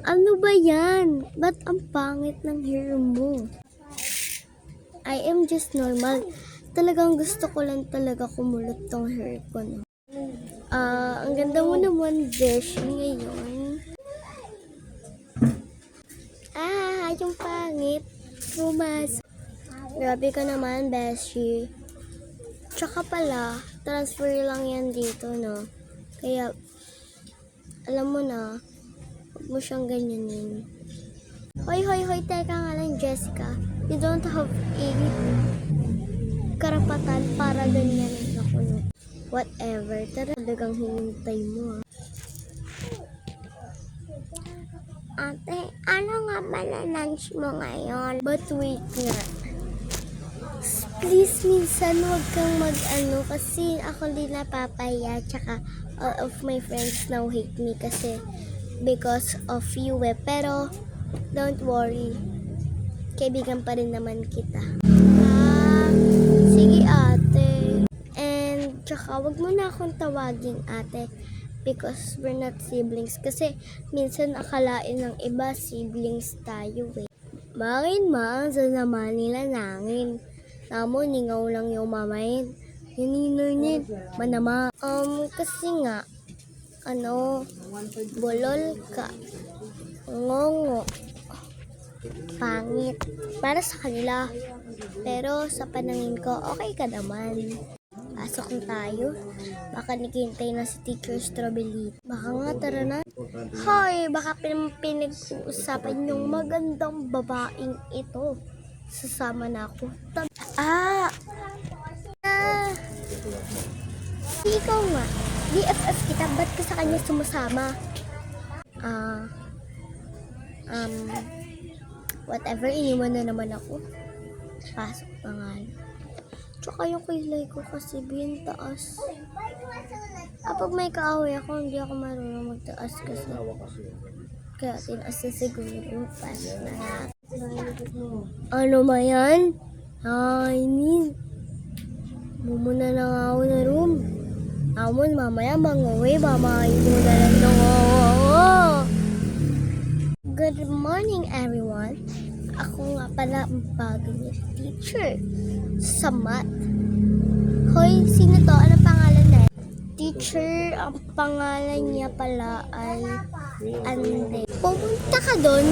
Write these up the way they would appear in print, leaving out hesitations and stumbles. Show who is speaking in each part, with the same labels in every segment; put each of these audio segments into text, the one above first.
Speaker 1: Ano ba yan? Ba't ang pangit ng hair mo? I am just normal. Talagang gusto ko lang talaga kumulot tong hair ko, no? Ang ganda mo naman, Besh, ngayon. Yung pangit. Pumas. Grabe ka naman, Beshi. Tsaka pala, transfer lang yan dito, no? Kaya, alam mo na, huwag mo siyang ganyanin. Hoy, teka nga lang, Jessica. You don't have a karapatan para ganyanin ako, no? Whatever. Talagang hinintay mo, Ate, ano nga ba na lunch mo ngayon? But wait nga. Please, minsan huwag kang mag-ano kasi ako din napapaya. Tsaka all of my friends now hate me kasi because of you Pero, don't worry. Kaibigan pa rin naman kita. Sige ate. And tsaka huwag mo na akong tawaging ate. Because we're not siblings. Kasi minsan akalain ng iba siblings tayo Bakit sa naman nila nangin? Namo, ningaw lang yung mamayin. Hininunit. Manama. Kasi nga, bolol ka. Ngongo. Pangit. Para sa kanila. Pero sa panangin ko, okay ka naman. Pasok na tayo. Baka nakihintay na si Teacher Strawberry. Baka nga, tara na. Hoy, baka pinag-uusapan yung magandang babaeng ito. Sasama na ako. Ikaw nga. BFF kita, ba't ka sa kanya sumasama? Whatever, iniwan na naman ako. Pasok na nga. Tsaka yung kilay ko kasi taas. Kapag may kaaway ako, hindi ako marunong magtaas kasi. Kaya tinaas na siguro. Pasok na nga. Ano ba yan? Mumuna na nga ako na room. Amon, mamaya manguwi. Mamahay mo na lang ng Good morning, everyone. Ako nga pala ang bagong teacher sa math. Hoy, sino to? Ano pangalan na? Teacher, ang pangalan niya pala ay Ande. Pumunta ka doon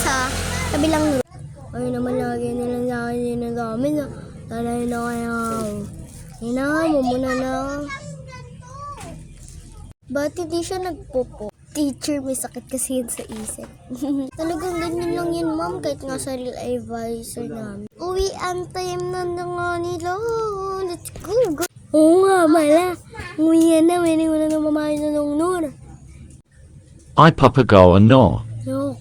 Speaker 1: sa kabilang room. Ay naman lagi nilang ginagamit. Talay na kayo. Mo muna na. Ba't hindi siya nagpupo? Teacher, may sakit kasi yun sa isip. Talagang ganyan lang yun, ma'am, kahit nga sa real advisor namin. Uwi, ang time na nga nila. Let's go. Oo nga, mala. Uwi na, may wala na mamahay na nung nur.
Speaker 2: Ay, papagawa no.
Speaker 1: No.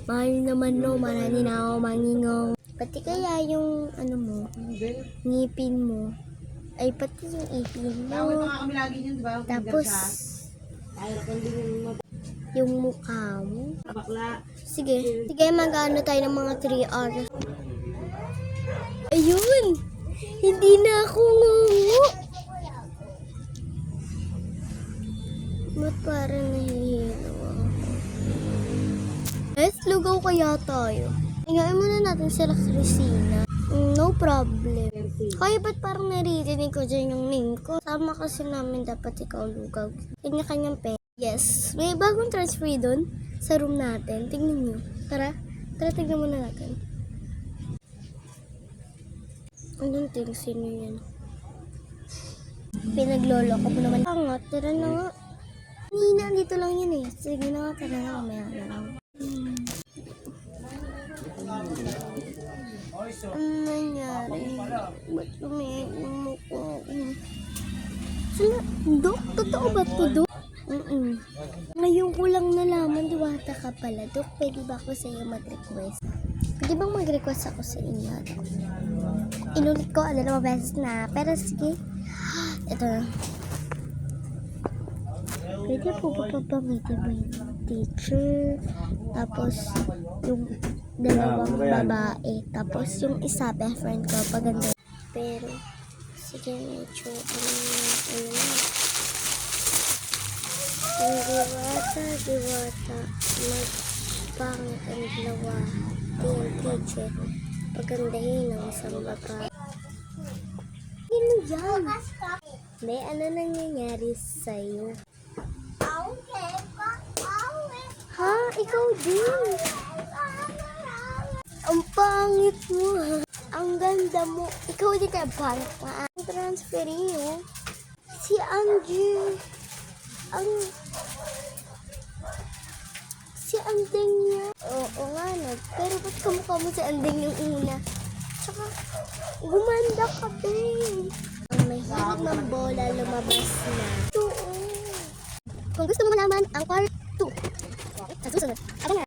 Speaker 1: Mahal naman no, marami na ako mangingaw. Pati kaya yung, ngipin mo. Ay, pati yung ipin mo. Tapos, yung mukha mo. Sige, mag-ano tayo ng mga 3 hours. Ayun! Hindi na ako ngungo. Ba't parang nahihilo ako? Lugaw kaya tayo. Hingain muna natin sila Christina. No problem. Kaya ba't parang naririnig ko dyan yung name ko? Sama kasi namin dapat ikaw lugaw. Kanya-kanyang Yes, may bagong transfer doon sa room natin. Tingnan nyo. Tara, tignan muna natin. Anong ting? Sino yan? Pinaglolo ko mo naman. Nga, tara na nga. Nina, dito lang yun Sige na nga, tara na. Mamaya na lang. Ano nangyari? Ba't lumiit yung mukha ko? Dok? Totoo ba ito, Dok? Ngayon ko lang nalaman, diwata ka pala. Dok, pwede ba ako sa iyo mag-request? Pwede bang mag-request ako sa inyo? Inulit ko, 2 beses na. Pero sige. Ito na. Pwede po ba papamitin mo yung teacher? Tapos, yung 2 babae. Tapos, yung isa, best friend ko, paganda. Pero, sige, medyo, Diwata, magpang ang dalawa. Teacher, pagandahin ng isang babae. Ano yan? May ano nangyayari sa'yo? Ha? Ikaw din? Ang pangit mo ha? Ang ganda mo. Ikaw din kaya pangit pa. Ang transferin mo. Si Angie. Si Andeng niya. Oo nga no. Pero ba't kamukha mo si Andeng yung una? Tsaka, gumanda ka din. Ang mahilig ng bola lumabas na. Oo. Kung gusto mo malaman ang part 2. Sa susunod. Abangan.